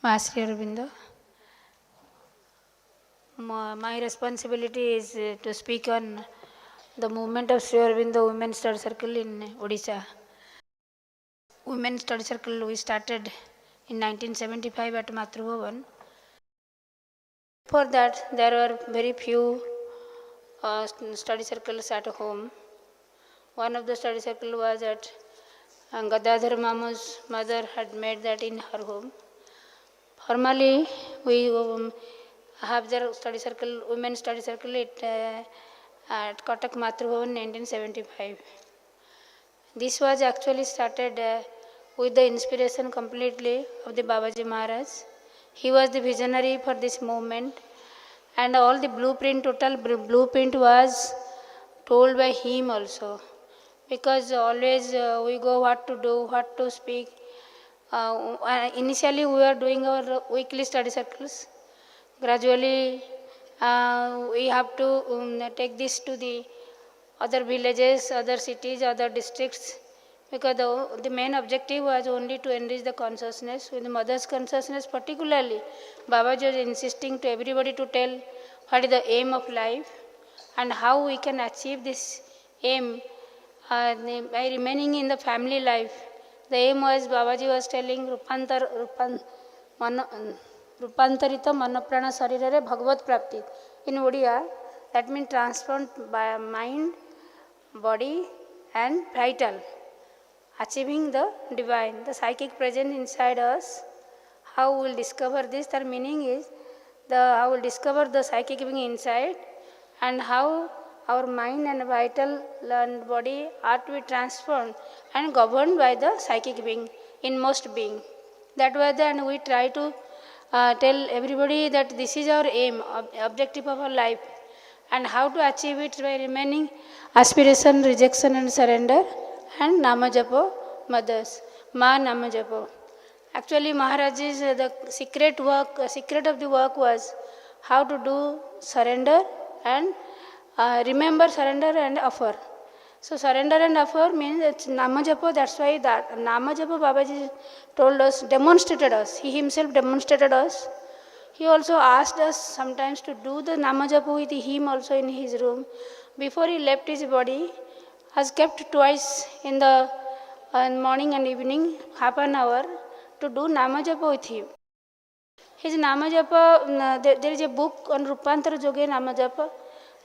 Master Aurobindo. My responsibility is to speak on the movement of Sri Aurobindo Women's Study Circle in Odisha. Women's Study Circle we started in 1975 at Matru. Before that, there were very few study circles at home. One of the study circle was at Gadadhar Mamu's mother had made that in her home. Formally, we have the study circle, women's study circle at Katak Matru in 1975. This was actually started with the inspiration completely of the Babaji Maharaj. He was the visionary for this movement, and all the total blueprint was told by him also. Because always we go what to do, what to speak. Initially we were doing our weekly study circles. Gradually we have to take this to the other villages, other cities, other districts, because the main objective was only to enrich the consciousness. With the mother's consciousness particularly, Babaji was insisting to everybody to tell what is the aim of life and how we can achieve this aim by remaining in the family life. The aim was, Babaji was telling, Rupantarita Manoprana Sarirare Bhagavad Prapti. In Odia, that means transformed by mind, body and vital, achieving the divine, the psychic presence inside us. How we will discover this? Their meaning is, how we will discover the psychic being inside, and how our mind and vital and body are to be transformed and governed by the psychic being, inmost being. That was and we try to tell everybody that this is our aim, objective of our life, and how to achieve it by remaining aspiration, rejection and surrender, and Nama Japo, mothers, Ma Nama Japo. Actually, Maharaj's the secret of the work was how to do surrender and remember, surrender and offer. So surrender and offer means it's Nama Japa. That's why that Nama Japa Babaji told us, demonstrated us. He himself demonstrated us. He also asked us sometimes to do the Nama Japa with him also in his room. Before he left his body, has kept twice in the morning and evening, half an hour, to do Nama Japa with him. His Nama Japa, there is a book on Rupantar Joge Nama Japa.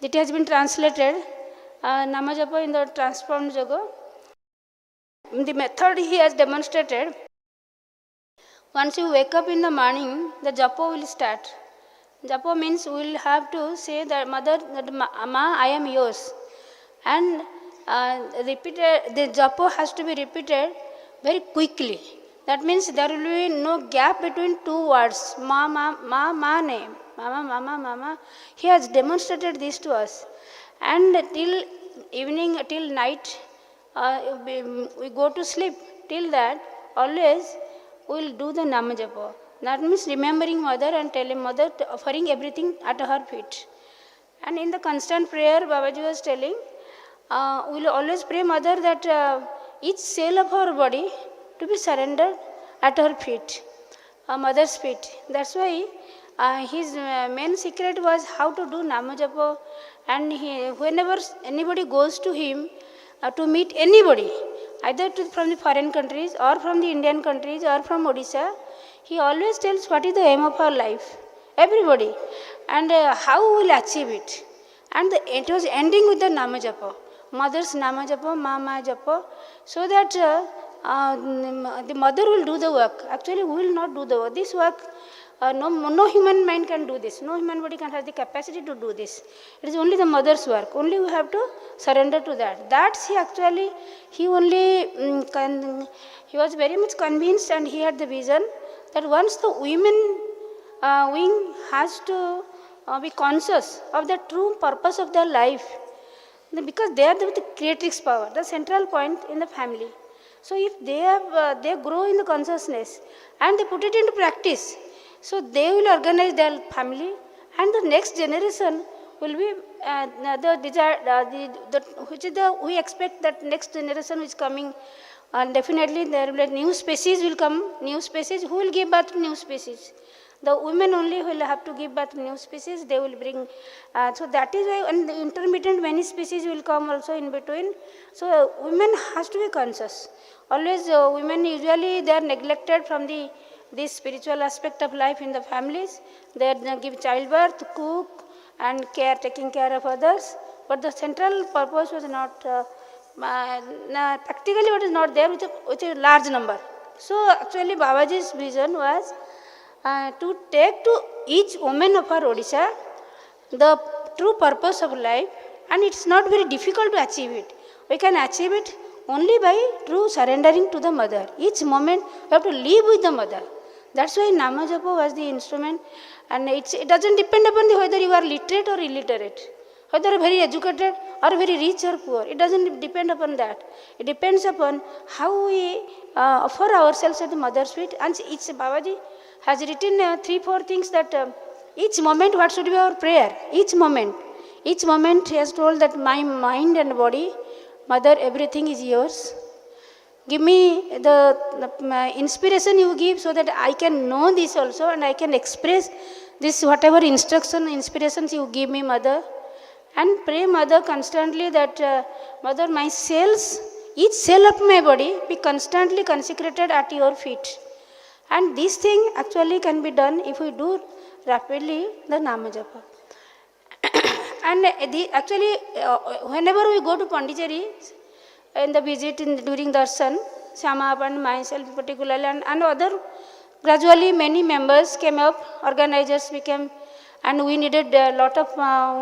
It has been translated, Nama Japa in the transformed yoga. The method he has demonstrated, once you wake up in the morning, the Japa will start. Japa means we will have to say that Mother, that Ma, I am yours. And repeated, the Japa has to be repeated very quickly. That means there will be no gap between two words, Ma, name. Mama, mama, mama. He has demonstrated this to us. And till evening, till night, we go to sleep. Till that, always we will do the Nama Japa. That means remembering Mother and telling Mother, offering everything at her feet. And in the constant prayer, Babaji was telling, we will always pray Mother that each cell of her body to be surrendered at her feet, Mother's feet. That's why his main secret was how to do Nama Japa, and whenever anybody goes to him to meet anybody, either from the foreign countries or from the Indian countries or from Odisha, he always tells what is the aim of our life, everybody, and how we will achieve it. And it was ending with the Nama Japa, Mother's Nama Japa, Ma Japa, so that the mother will do the work. Actually, we will not do the work. This work, no human mind can do this. No human body can have the capacity to do this. It is only the mother's work. Only we have to surrender to that. That's he was very much convinced, and he had the vision that once the women wing has to be conscious of the true purpose of their life, because they are the creatrix power, the central point in the family. So if they grow in the consciousness and they put it into practice, so they will organize their family, and the next generation will be we expect that next generation which is coming And definitely there will be new species will come, new species. Who will give birth to new species? The women only will have to give birth to new species. They will bring, so that is why, and the intermittent many species will come also in between. So women has to be conscious. Always women usually they are neglected from the this spiritual aspect of life in the families. They give childbirth, cook, and care, taking care of others. But the central purpose was not practically what is not there with a large number. So actually Babaji's vision was to take to each woman of our Odisha the true purpose of life, and it's not very difficult to achieve it. We can achieve it only by true surrendering to the mother. Each moment we have to live with the mother. That's why Nama Japa was the instrument, and it doesn't depend upon whether you are literate or illiterate, whether very educated or very rich or poor. It doesn't depend upon that. It depends upon how we offer ourselves at the mother's feet. And each Babaji has written 3-4 things that each moment what should be our prayer. Each moment he has told that my mind and body, mother, everything is yours. Give me the inspiration you give so that I can know this also, and I can express this whatever inspirations you give me, mother. And pray mother constantly that mother, my cells, each cell of my body be constantly consecrated at your feet. And this thing actually can be done if we do rapidly the Nama Japa. And actually whenever we go to Pondicherry in the visit during darshan, Shama and myself particularly, and other, gradually many members came up, organizers became, and we needed a lot of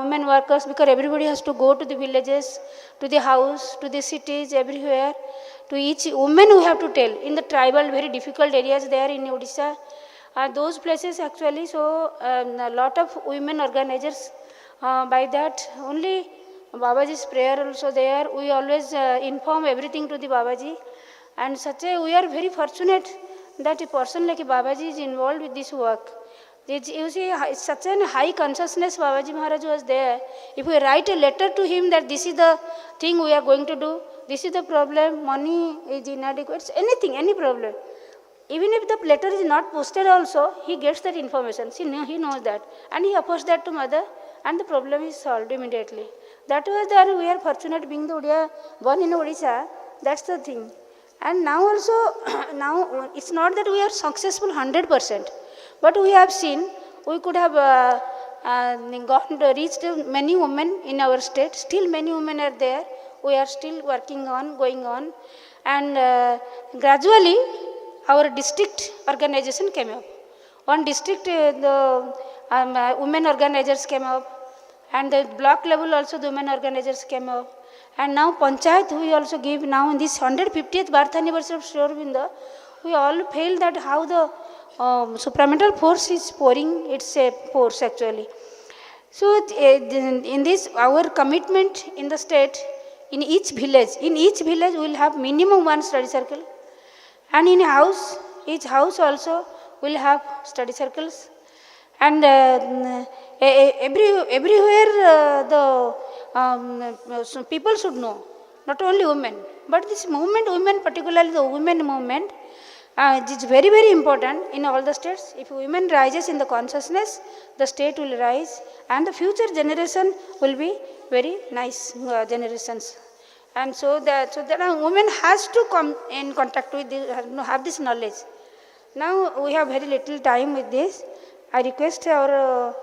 women workers, because everybody has to go to the villages, to the house, to the cities, everywhere. To each woman we have to tell. In the tribal, very difficult areas there in Odisha, those places actually, so a lot of women organizers, by that only Babaji's prayer also there. We always inform everything to the Babaji, and we are very fortunate that a person like Babaji is involved with this work. You see, such a high consciousness Babaji Maharaj was there. If we write a letter to him that this is the thing we are going to do, this is the problem, money is inadequate, anything, any problem. Even if the letter is not posted also, he gets that information. See, he knows that. And he offers that to mother, and the problem is solved immediately. That was that we are fortunate being the born in Odisha. That's the thing. And now also, now it's not that we are successful 100%. But we have seen, we could have reached many women in our state. Still many women are there. We are still working on, going on. And gradually, our district organization came up. One district, the women organizers came up. And the block level also the women organizers came up. And now Panchayat we also give now in this 150th birth anniversary of Sri Aurobindo, we all feel that how the supramental force is pouring its force actually. So in this our commitment in the state, in each village we will have minimum one study circle, and in each house also will have study circles, and everywhere the people should know, not only women, but this movement, women, particularly the women movement, it is very, very important in all the states. If women rises in the consciousness, the state will rise, and the future generation will be very nice generations. And so that women has to come in contact with this, have this knowledge. Now we have very little time with this. I request our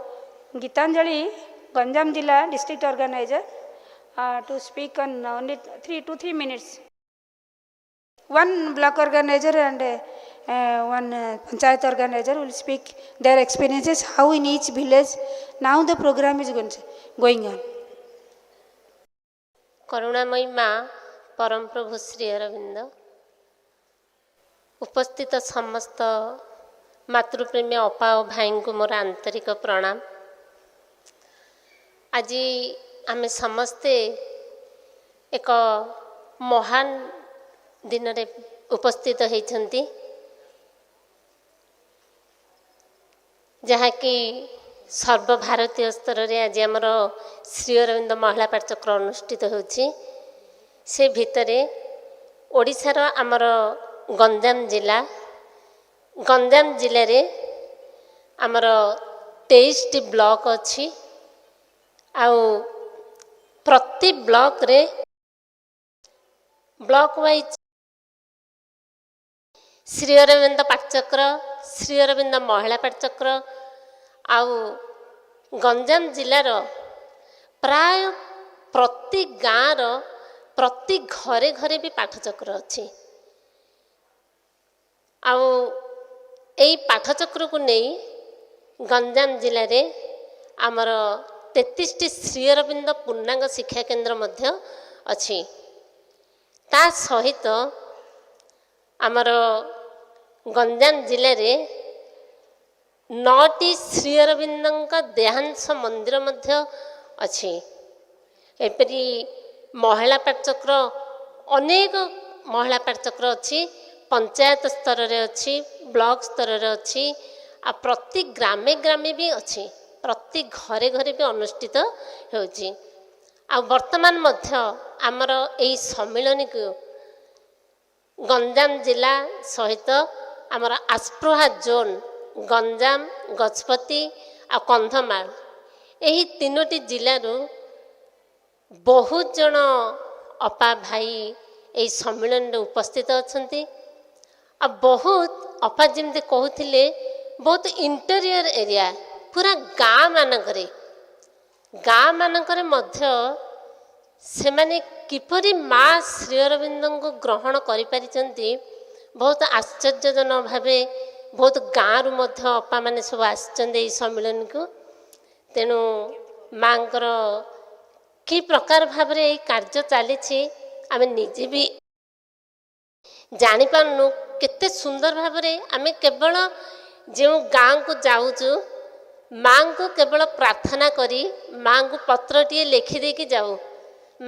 Gitanjali, Ganjam Jilla district organizer, to speak on only 3 minutes. One block organizer and one panchayat organizer will speak their experiences, how in each village now the program is going on. करुणामयी माँ परम प्रभु श्री अरविंद, उपस्थित समस्त मातृप्रेमी अपा और भाई को मोर आंतरिक प्रणाम। आज आम समस्ते एक महान दिन रे उपस्थित होती, जहाँकि सर्वभारतीय स्तर रे आज आमर श्री अरविंद महिला पाठचक्र अनुष्ठित होछि। से भितरे ଓଡ଼ିଶାର ଆମର ଗଞ୍ଜାମ ଜିଲ୍ଲାରେ ଆମର 23ଟି ବ୍ଲକ ଅଛି। ଆଉ ପ୍ରତି ବ୍ଲକରେ ବ୍ଲକ ୱାଇଜ ଶ୍ରୀ ଅରବିନ୍ଦ ପାଠଚକ୍ର, ଶ୍ରୀ ଅରବିନ୍ଦ ମହିଳା ପାଠଚକ୍ର, ଆଉ ଗଞ୍ଜାମ ଜିଲ୍ଲାର ପ୍ରାୟ ପ୍ରତି ଗାଁର ପ୍ରତି ଘରେ ଘରେ ବି ପାଠଚକ୍ର ଅଛି। ଆଉ ଏଇ ପାଠଚକ୍ରକୁ ନେଇ ଗଞ୍ଜାମ ଜିଲ୍ଲାରେ ଆମର 33ଟି ଶ୍ରୀ ଅରବିନ୍ଦ ପୂର୍ଣ୍ଣାଙ୍ଗ ଶିକ୍ଷା କେନ୍ଦ୍ର ମଧ୍ୟ ଅଛି। ତା ସହିତ ଆମର ଗଞ୍ଜାମ ଜିଲ୍ଲାରେ 9ଟି ଶ୍ରୀ ଅରବିନ୍ଦଙ୍କ ଦେହାଂଶ ମନ୍ଦିର ମଧ୍ୟ ଅଛି। ଏପରି ମହିଳା ପାଠଚକ୍ର ଅନେକ ମହିଳା ପାଠଚକ୍ର ଅଛି, ପଞ୍ଚାୟତ ସ୍ତରରେ ଅଛି, ବ୍ଲକ ସ୍ତରରେ ଅଛି, ଆଉ ପ୍ରତି ଗ୍ରାମେ ଗ୍ରାମେ ବି ଅଛି, ପ୍ରତି ଘରେ ଘରେ ବି ଅନୁଷ୍ଠିତ ହେଉଛି। ଆଉ ବର୍ତ୍ତମାନ ମଧ୍ୟ ଆମର ଏଇ ସମ୍ମିଳନୀକୁ ଗଞ୍ଜାମ ଜିଲ୍ଲା ସହିତ ଆମର ଆସ୍ପୃହା ଜୋନ୍ ଗଞ୍ଜାମ, ଗଜପତି ଆଉ କନ୍ଧମାଳ ଏହି 3ଟି ଜିଲ୍ଲାରୁ ବହୁତ ଜଣ ଅପା ଭାଇ ଏହି ସମ୍ମିଳନୀରେ ଉପସ୍ଥିତ ଅଛନ୍ତି। ଆଉ ବହୁତ ଅପା ଯେମିତି କହୁଥିଲେ ବହୁତ ଇଣ୍ଟେରିୟର ଏରିଆ, ପୁରା ଗାଁ ମାନଙ୍କରେ ମଧ୍ୟ ସେମାନେ କିପରି ମା ଶ୍ରୀ ଅରବିନ୍ଦଙ୍କୁ ଗ୍ରହଣ କରିପାରିଛନ୍ତି, ବହୁତ ଆଶ୍ଚର୍ଯ୍ୟଜନକ ଭାବେ ବହୁତ ଗାଁରୁ ମଧ୍ୟ ଅପାମାନେ ସବୁ ଆସିଛନ୍ତି ଏହି ସମ୍ମିଳନୀକୁ। ତେଣୁ ମାଙ୍କର କି ପ୍ରକାର ଭାବରେ ଏହି କାର୍ଯ୍ୟ ଚାଲିଛି ଆମେ ନିଜେ ବି ଜାଣିପାରୁନୁ। କେତେ ସୁନ୍ଦର ଭାବରେ ଆମେ କେବଳ ଯେଉଁ ଗାଁକୁ ଯାଉଛୁ, ମାଙ୍କୁ କେବଳ ପ୍ରାର୍ଥନା କରି ମାଙ୍କୁ ପତ୍ରଟିଏ ଲେଖିଦେଇକି ଯାଉ,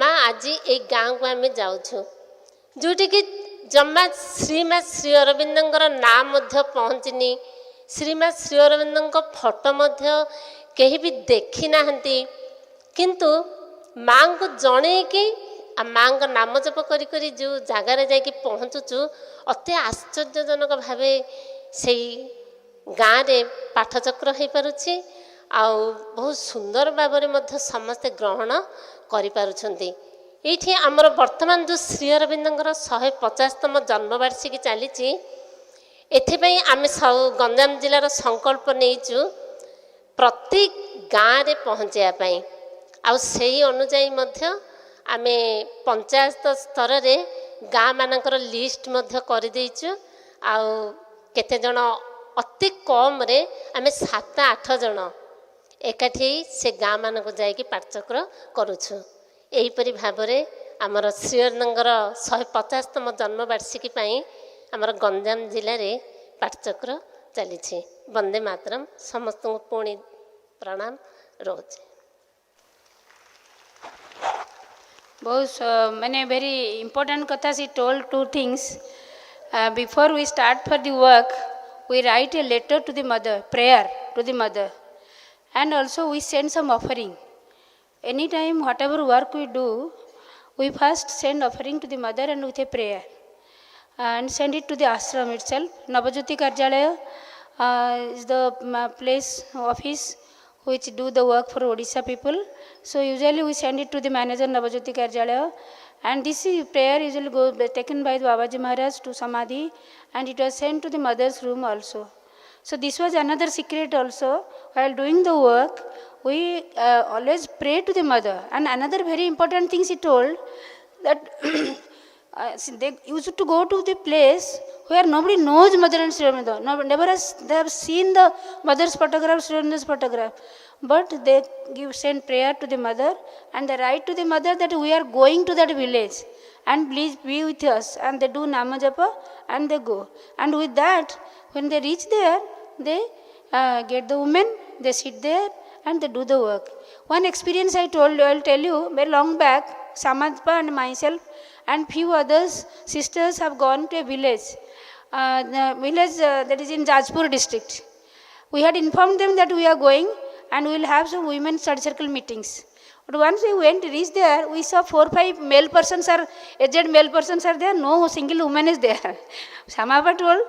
ମା ଆଜି ଏଇ ଗାଁକୁ ଆମେ ଯାଉଛୁ, ଯେଉଁଠିକି ଜମା ଶ୍ରୀମା ଶ୍ରୀ ଅରବିନ୍ଦଙ୍କର ନାଁ ମଧ୍ୟ ପହଞ୍ଚିନି, ଶ୍ରୀମା ଶ୍ରୀ ଅରବିନ୍ଦଙ୍କ ଫଟୋ ମଧ୍ୟ କେହି ବି ଦେଖି ନାହାନ୍ତି, କିନ୍ତୁ ମାଙ୍କୁ ଜଣେଇକି ଆଉ ମାଙ୍କ ନାମ ଜପ କରି କରି ଯେଉଁ ଜାଗାରେ ଯାଇକି ପହଞ୍ଚୁଛୁ, ଅତି ଆଶ୍ଚର୍ଯ୍ୟଜନକ ଭାବେ ସେଇ ଗାଁରେ ପାଠଚକ୍ର ହୋଇପାରୁଛି। ଆଉ ବହୁତ ସୁନ୍ଦର ଭାବରେ ମଧ୍ୟ ସମସ୍ତେ ଗ୍ରହଣ କରିପାରୁଛନ୍ତି। ଏଇଠି ଆମର ବର୍ତ୍ତମାନ ଯେଉଁ ଶ୍ରୀ ଅରବିନ୍ଦଙ୍କର 150ତମ ଜନ୍ମବାର୍ଷିକୀ ଚାଲିଛି, ଏଥିପାଇଁ ଆମେ ସବୁ ଗଞ୍ଜାମ ଜିଲ୍ଲାର ସଂକଳ୍ପ ନେଇଛୁ ପ୍ରତି ଗାଁରେ ପହଞ୍ଚାଇବା ପାଇଁ। ଆଉ ସେହି ଅନୁଯାୟୀ ମଧ୍ୟ ଆମେ ପଞ୍ଚାୟତ ସ୍ତରରେ ଗାଁ ମାନଙ୍କର ଲିଷ୍ଟ ମଧ୍ୟ କରିଦେଇଛୁ। ଆଉ କେତେଜଣ ଅତି କମ୍ରେ ଆମେ 7-8 ଜଣ ଏକାଠି ହେଇ ସେ ଗାଁ ମାନଙ୍କୁ ଯାଇକି ପାଠଚକ୍ର କରୁଛୁ। ଏହିପରି ଭାବରେ ଆମର ଶ୍ରୀ ଅରବିନ୍ଦଙ୍କର 150ତମ ଜନ୍ମବାର୍ଷିକୀ ପାଇଁ ଆମର ଗଞ୍ଜାମ ଜିଲ୍ଲାରେ ପାଠଚକ୍ର ଚାଲିଛି। ବନ୍ଦେ ମାତରମ୍। ସମସ୍ତଙ୍କୁ ପୁଣି ପ୍ରଣାମ ରହୁଛି। बहुत मैंने very important kata she told 2 things. Before we start for the work, we write a letter to the mother, prayer to the mother, and also we send some offering. Anytime whatever work we do, we first send offering to the mother and with a prayer, and send it to the ashram itself. Navajyoti Karyalaya is the place, office which do the work for Odisha people. So usually we send it to the manager Navajyoti Karyalaya, and this prayer usually taken by the Babaji Maharaj to Samadhi, and it was sent to the mother's room also. So this was another secret also. While doing the work, we always pray to the mother. And another very important thing she told, that they used to go to the place where nobody knows Mother and Sri Aurobindo. Never they have seen the mother's photograph, Sri Aurobindo's photograph. But they send prayer to the mother, and they write to the mother that we are going to that village and please be with us. And they do Nama Japa and they go. And with that, when they reach there, they get the women, they sit there and they do the work. One experience I will tell you, very long back, Samadpa and myself and few others sisters have gone to a village, that is in Jajpur district. We had informed them that we are going and we will have some women's study circle meetings. But once we went, reached there, we saw 4-5 male persons are, aged male persons are there, no single woman is there. Samabha told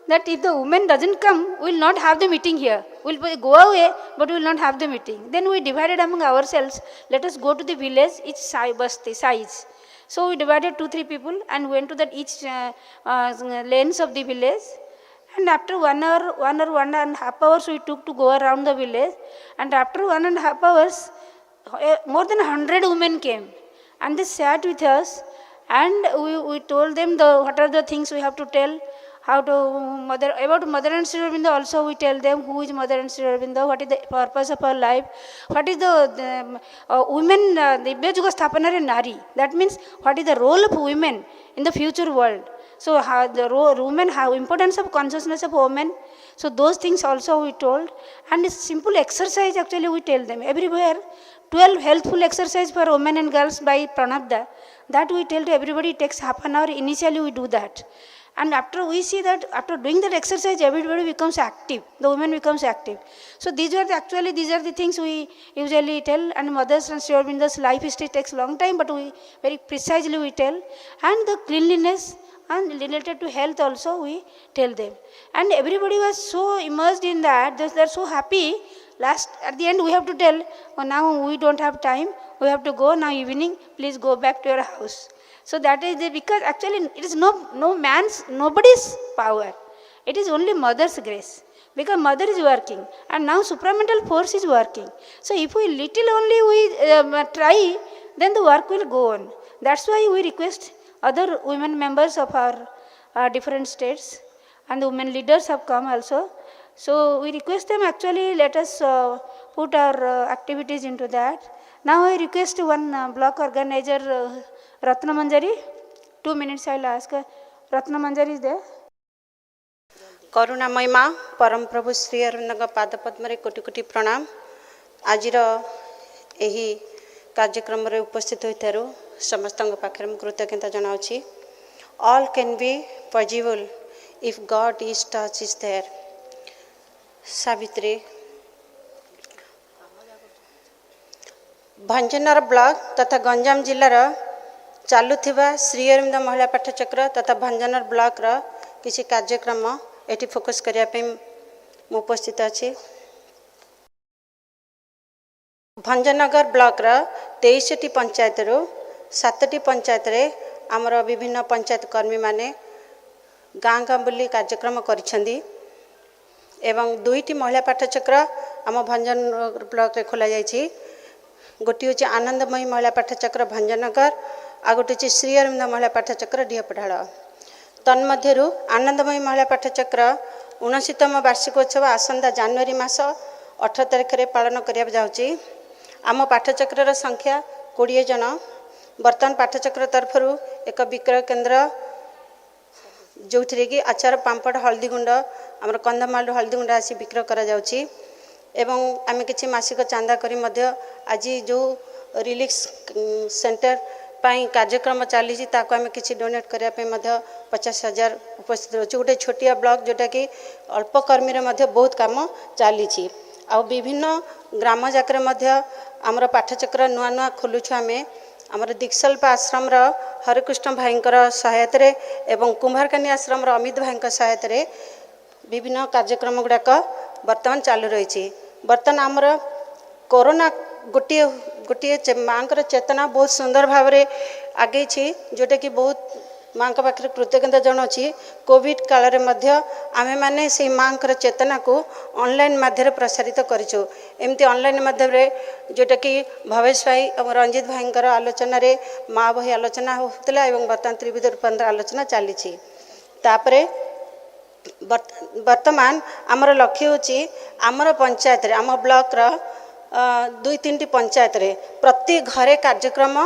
that if the woman doesn't come, we will not have the meeting here. We will go away, but we will not have the meeting. Then we divided among ourselves, let us go to the village, each size. So we divided 2-3 people and went to that each lanes of the village. And after 1 hour, 1.5 hours we took to go around the village. And after 1.5 hours, more than 100 women came. And they sat with us. And we told them what are the things we have to tell. How to about Mother and Sri Aurobindo also we tell them who is Mother and Sri Aurobindo, what is the purpose of our life, what is the women, Divya Yuga Sthapanare Nari. That means what is the role of women in the future world. So how the women, how importance of consciousness of women. So those things also we told. And simple exercise actually we tell them everywhere. 12 healthful exercise for women and girls by Pranabda. That we tell to everybody, it takes half an hour. Initially we do that. And after we see that, after doing that exercise, everybody becomes active. The women becomes active. So these are the things we usually tell. And Mother's and Sri Aurobindo's life history takes long time, but we very precisely we tell. And the cleanliness and related to health also we tell them. And everybody was so immersed in that, they're so happy. At the end we have to tell, oh, now we don't have time, we have to go, now evening, please go back to your house. So that is because actually it is nobody's power. It is only Mother's grace. Because Mother is working and now supramental force is working. So if we little only we try, then the work will go on. That's why we request other women members of our different states, and the women leaders have come also. So we request them actually let us put our activities into that. Now I request one block organizer, Ratnamanjari. 2 minutes I will ask. Ratnamanjari is there. करुणामय माँ परम प्रभु श्री अरविंद पाद पद्म कोटि कोटि प्रणाम। आज यही कार्यक्रम रे उपस्थित होइथारु समस्त पाखे कृतज्ञता जनाउछि। All can be possible if God is touch is there. Savitri भंजनर ब्लॉक तथा गंजाम जिलार चालुथिबा श्री अरविंद महिला पाठचक्र तथा भंजनर ब्लॉक रा किसी कार्यक्रम एटी फोकस करिया पे मु उपस्थित अछि। भंजनगर ब्लॉक रा 23टी पंचायत रो 7टी पंचायत रे आमर विभिन्न पंचायत कर्मी माने गाँ गाँ बुली कार्यक्रम करिसेंदी एवं 2टी महिला पाठचक्र आम भंजनगर ब्लॉक रे खोला जायछि। गोटी होछि आनंदमयी महिला पाठचक्र भंजनगर आ गोटी होछि श्री अरविंद महिला पाठचक्र डिहपढ़ाड़। तन्मध्यरु आनंदमयी महिला पाठचक्र 79तम वार्षिकोत्सव आसंदा जनवरी मास 18 तारिख रे पालन करिया जाउछि। आम पाठचक्र संख्या 20 जन। वर्तमान पाठचक्र तरफरु एक विक्रय केन्द्र जो कि आचार पांपड़ हल्दी गुंड आम कंधमाल हल्दी गुंड आसी विक्रय करा जाउछि एवं आम किछि मासिक चांदा करी मध्य आज जो रिलीफ सेंटर पाई कार्यक्रम चली ताको आम किछि डोनेट करिया पे मध्य 50,000 उपस्थित रही। गोटे छोटिया ब्लॉक जोटा कि अल्प कर्मी मध्य बहुत काम चली आ विभिन्न ग्राम जाकर मध्य आमर पाठचक्र नुआ नुआ खोलुछु। आम आमर दीक्षल्प आश्रम हरिकृष्ण भाई सहायता एवं कुंभारकानी आश्रम अमित भाई सहायता विभिन्न कार्यक्रम गुड़ाक बर्तमान चालू रही। बर्तमान आमर कोरोना गोटे गोटे माँ चेतना बहुत सुंदर भाव में आगे जोटा कि बहुत माँ पाखे कृतज्ञता जनाऊँगी। कोविड काल आमे माने से माँ चेतना को ऑनलाइन माध्यम प्रसारित करूँ। एमती ऑनलाइन माध्यम जोटा कि भवेश भाई और रंजित भाई आलोचन माँ बही आलोचना होता है बर्तमान त्रिविध रूपांतर आलोचना चली। वर्तमान आमर लक्ष्य होची आमर पंचायत रे आम ब्लॉक रा 2-3टी पंचायत रे प्रति घरे कार्यक्रम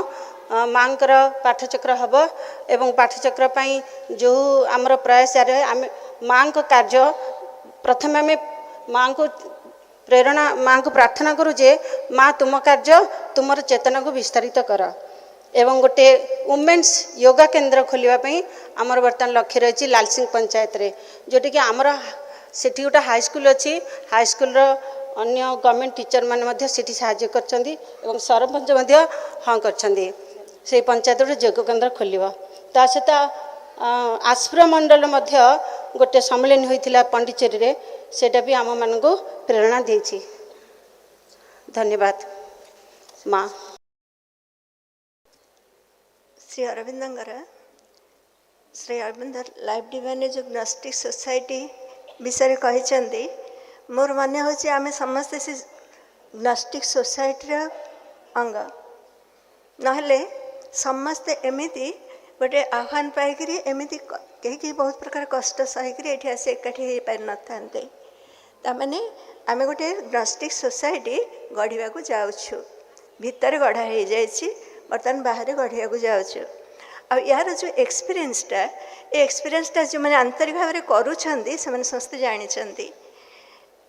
माँ पाठचक्र हम एवं पाठचक्र पाई जो आमर प्रयास रहे आम माँ को कार्य प्रथम आम माँ को प्रेरणा माँ को प्रार्थना करूँ जे माँ तुम कार्य तुमर चेतना को विस्तारित कर एवं गोटे वुमेन्स योगा केन्द्र खोलिया आमर बर्तमान लक्ष्य रही लालसिंह पंचायत रे जोटी कि आमर सेठी गोटे हाईस्कूल अच्छी हाईस्कूल अन्य गवर्नमेंट टीचर माने सिटी साहाय्य करछंदी एवं सरपंच मध्य हाँ करछंदी से पंचायत योग केन्द्र खोलिबो ता सहित आश्रय मंडल मध्य गोटे सम्मेलन होइथिला पंडिचेरी रे सेटा भी आम मान को प्रेरणा देछि। धन्यवाद माँ। श्री अरविंदर श्री अरविंद लाइफ डिवाइन जो ग्नोस्टिक सोसाइटी विषय कहते मोर मन हो आम समस्ते से ग्नोस्टिक सोसाइटी अंग नहले समस्ते एमती गोटे आह्वान पाई एमती कहीं बहुत प्रकार कष्ट सहीकि ये आसी एकाठी हो पारि नथान्ते तामाने आम गोटे ग्नोस्टिक सोसाइटी गढ़ा को जाऊँ भितर गढ़ा हो जाए बर्तमान बाहर गढ़िया को जाऊँ आ यार जो एक्सपीरियंसटा जो मैंने आंतरिक भाव में करूँगी से समस्ते जानते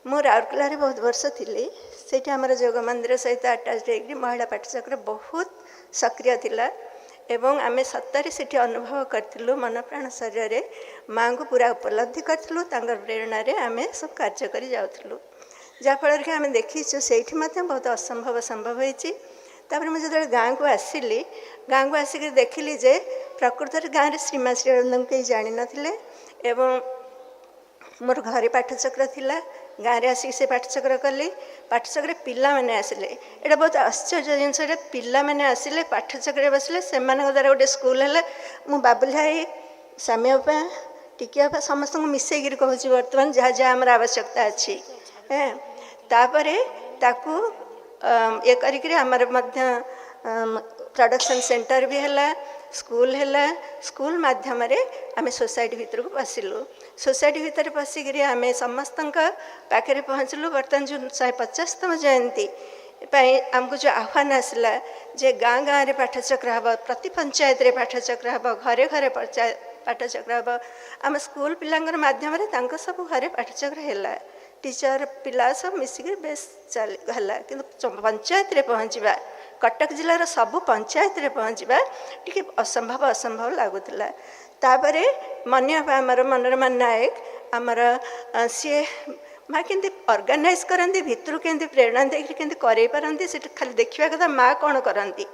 मु राउरकेला बहुत वर्ष थी से योग मंदिर सहित आटाच हो महिला पाठचक्र बहुत सक्रिय थिला एवं आमे सत्तारे से अनुभव करूँ मन प्राण शरीर माँ को पूरा उपलब्धि करूँ प्रेरणा आम सब कार्य कर जाऊँ जहाँफल कि आम देखीचु से बहुत असंभव संभव होती तापर मुझे जो गाँव को आसिली गाँव को आसिक देखिली जे प्रकृत गाँव में श्रीमा श्री अरविंद कहीं जानी नथिले एवं मोर घरे पाठचक्र थिला गाँव में आसिक से पाठचक्र कली पाठचक्र पिला माने आसिले एटा बहुत आश्चर्य जिनस पिला माने आसिले पाठचक्र बसिले से द्वारा गोटे स्कूल है मु बाबुल भाई सामी बापा टिकिया बापा समस्त मिसेक कहूँ बर्तमान जहाँ जहाँ आम आवश्यकता अच्छी तापर ताकू ये करिकरी हमर मध्य प्रोडक्शन सेंटर भी है स्कूल है स्कूल माध्यम आम सोसाइटी भितर को पशिलु सोसाइटी भितर पशिक आम समस्त पाखे पहुँचलु बर्तमान जो 150तम जयंती आमको जो आह्वान आसला जे गाँ गाँव में पाठचक्र हम प्रति पंचायत रे पाठचक्र हम घरे घरे पाठचक्र हम आम स्कूल पिलांगर माध्यम सब घरे पाठचक्र है टीचर पिला सब मिसिक बेस चलला कि पंचायत रे पहुँचवा कटक जिलार सबू पंचायत रे पहुँचवा टी असंभव लगुला तापर मनोरमा मनोरमा नायक आमर सी माँ केंती ऑर्गेनाइज करती भितर केंती प्रेरणा देखिए केंती करे पारती से खाली देखा कथा माँ कौन करती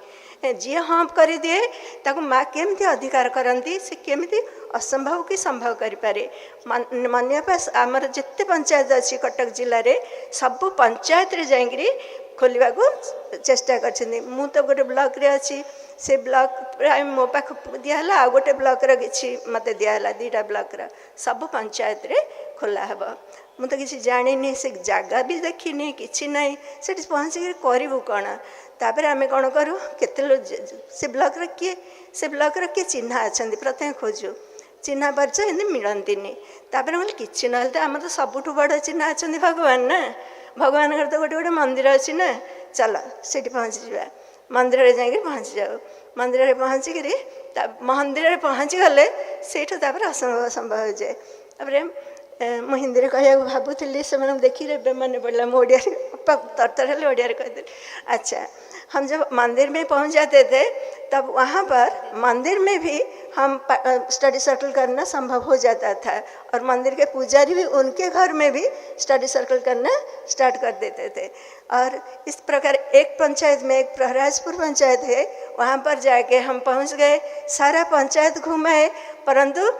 जी हाँ कर दिए ताको माँ केमती अधिकार करती से केमती असंभव कि संभव करें मनोपा आमर जिते पंचायत अच्छी कटक जिले में सबू पंचायत रे जाइकरी खोलने को चेष्टा कर मु तो गोटे ब्लॉक रे अच्छी से ब्लॉक प्राय मो पाख दिहला आ गोटे ब्लॉक रा किछि मते दिहला 2टा ब्लॉक रा सब पंचायत रे खोला हब मु तो किसी जानी से जगह भी देखनी किसी ना से पहुँचिक करूँ कौन तापर आम कौन करूँ केते से ब्लॉक किए चिन्हा अच्छा प्रथम खोजु चिन्हा परिचय एमती मिलती तापर मैं कि ना तो आम तो सबुठ बड़ चिन्हा अच्छा भगवान ना भगवान तो गोटे गोटे मंदिर अच्छी ना चल से पहुँची जा मंदिर में जाकर पहुँची जाओ मंदिर में पहुँचिक मंदिर में पहुँची गले से असंभव संभव हो जाए तापर मु हिंदी कह भावुली से देखिए मन पड़ा मुझे तरतर ओडिया कहते अच्छा हम जब मंदिर में पहुंच जाते थे तब वहाँ पर मंदिर में भी हम स्टडी सर्कल करना संभव हो जाता था और मंदिर के पुजारी भी उनके घर में भी स्टडी सर्कल करना स्टार्ट कर देते थे और इस प्रकार एक पंचायत में एक प्रहराजपुर पंचायत है वहाँ पर जाके हम पहुँच गए सारा पंचायत घूमाए परंतु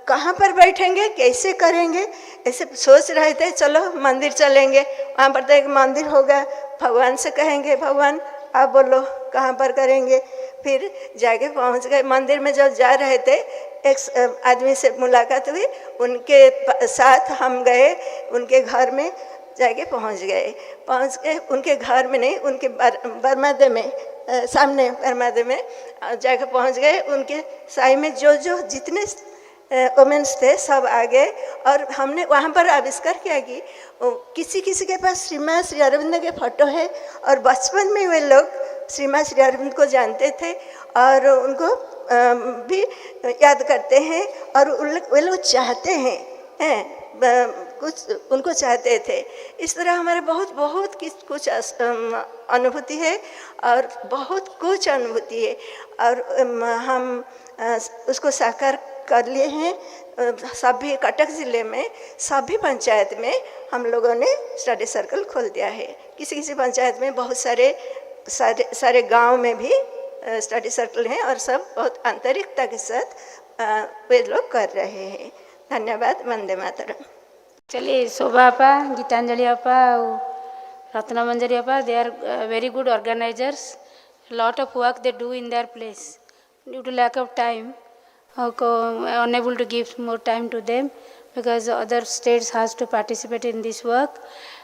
कहाँ पर बैठेंगे कैसे करेंगे ऐसे सोच रहे थे चलो मंदिर चलेंगे वहाँ पर तो एक मंदिर होगा भगवान से कहेंगे भगवान आप बोलो कहाँ पर करेंगे फिर जाके पहुँच गए मंदिर में जब जा रहे थे एक आदमी से मुलाकात हुई उनके साथ हम गए उनके घर में जाके पहुँच गए उनके घर में नहीं उनके बरमादे में सामने बरमादे में जाके पहुँच गए उनके साई में जो जितने वोमेंस थे सब आ गए और हमने वहाँ पर आविष्कार किया कि किसी किसी के पास श्रीमा श्री अरविंद के फोटो है और बचपन में वे लोग श्रीमा श्री अरविंद को जानते थे और उनको भी याद करते हैं और वे लोग चाहते हैं कुछ उनको चाहते थे। इस तरह हमारे बहुत कुछ अनुभूति है और बहुत कुछ अनुभूति है और हम उसको साकार कर लिए हैं। सभी कटक ज़िले में सभी पंचायत में हम लोगों ने स्टडी सर्कल खोल दिया है। किसी किसी पंचायत में बहुत सारे गांव में भी स्टडी सर्कल हैं और सब बहुत आंतरिकता के साथ वे लोग कर रहे हैं। धन्यवाद। वंदे मातरम। चलिए, शोभा अपा, गीतांजलि अपा, Ratnamanjari appa, they are very good organizers. Lot of work they do in their place. Due to lack of time, unable to give more time to them because other states has to participate in this work.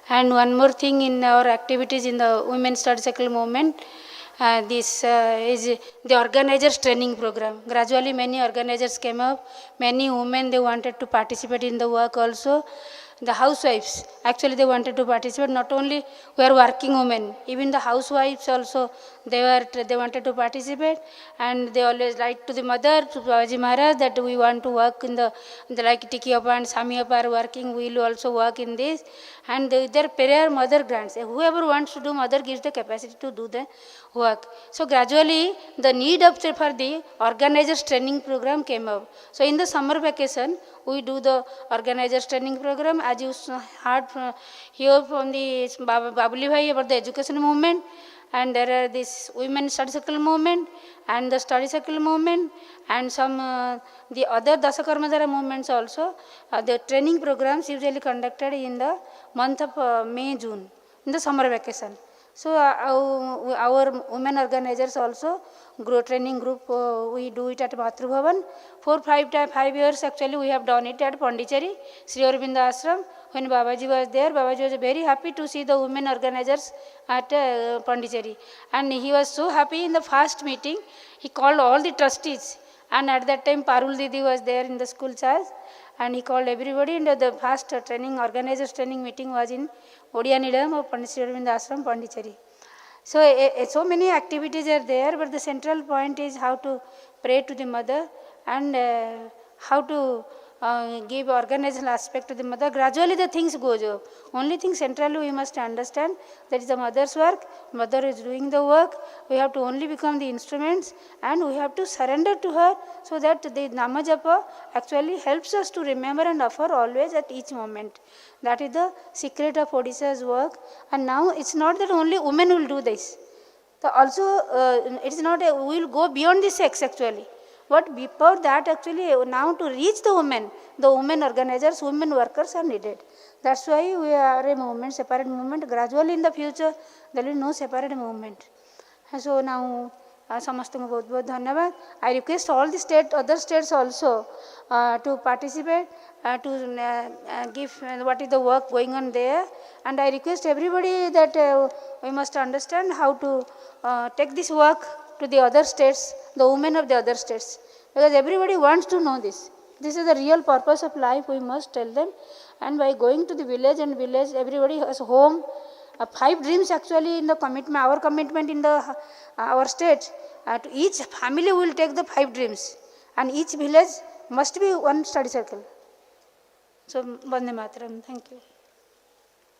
And one more thing in our activities in the Women's Study Circle movement, this is the organizers training program. Gradually many organizers came up, many women they wanted to participate in the work also. The housewives, actually they wanted to participate, not only were working women, even the housewives also, they wanted to participate, and they always write to the mother, to Babaji Maharaj, that we want to work in the like Tiki Appa and Sami Appa are working, we will also work in this, and their prayer mother grants. Whoever wants to do, mother gives the capacity to do the work. So gradually the need for the organizers training program came up. So in the summer vacation, we do the organizers training program. As you heard here from the Babuli Bhai about the education movement, and there are this women study circle movement and the study circle movement and some the other Dasakarmadara movements also. The training programs usually conducted in the month of May, June, in the summer vacation. So our women organizers also grow training group, we do it at Matru Bhavan. 5 years actually we have done it at Pondicherry, Sri Aurobindo Ashram. When Babaji was there, Babaji was very happy to see the women organizers at Pondicherry. And he was so happy in the first meeting, he called all the trustees. And at that time Parul Didi was there in the school charge. And he called everybody, and the first training, organizers training meeting was in Odia Nidam of Sri Aurobindo Ashram, Pondicherry. So, so many activities are there, but the central point is how to pray to the mother and how to give organizational aspect to the mother. Gradually the things goes up. Only thing centrally we must understand that is the mother's work. Mother is doing the work. We have to only become the instruments and we have to surrender to her so that the Nama Japa actually helps us to remember and offer always at each moment. That is the secret of Odisha's work. And now it's not that only women will do this. So also it is not we will go beyond the sex actually. But before that actually now to reach the women organizers, women workers are needed. That's why we are a movement, separate movement. Gradually in the future there will be no separate movement. So now Samastanga बहुत बहुत धन्यवाद. I request all the other states also to participate, to give what is the work going on there. And I request everybody that we must understand how to take this work to the other states, the women of the other states, because everybody wants to know this. This is the real purpose of life, we must tell them. And by going to the village and village, everybody has home. 5 dreams actually in the commitment, our commitment in the our state. To each family will take the 5 dreams, and each village must be one study circle. So, Vande Mataram. Thank you.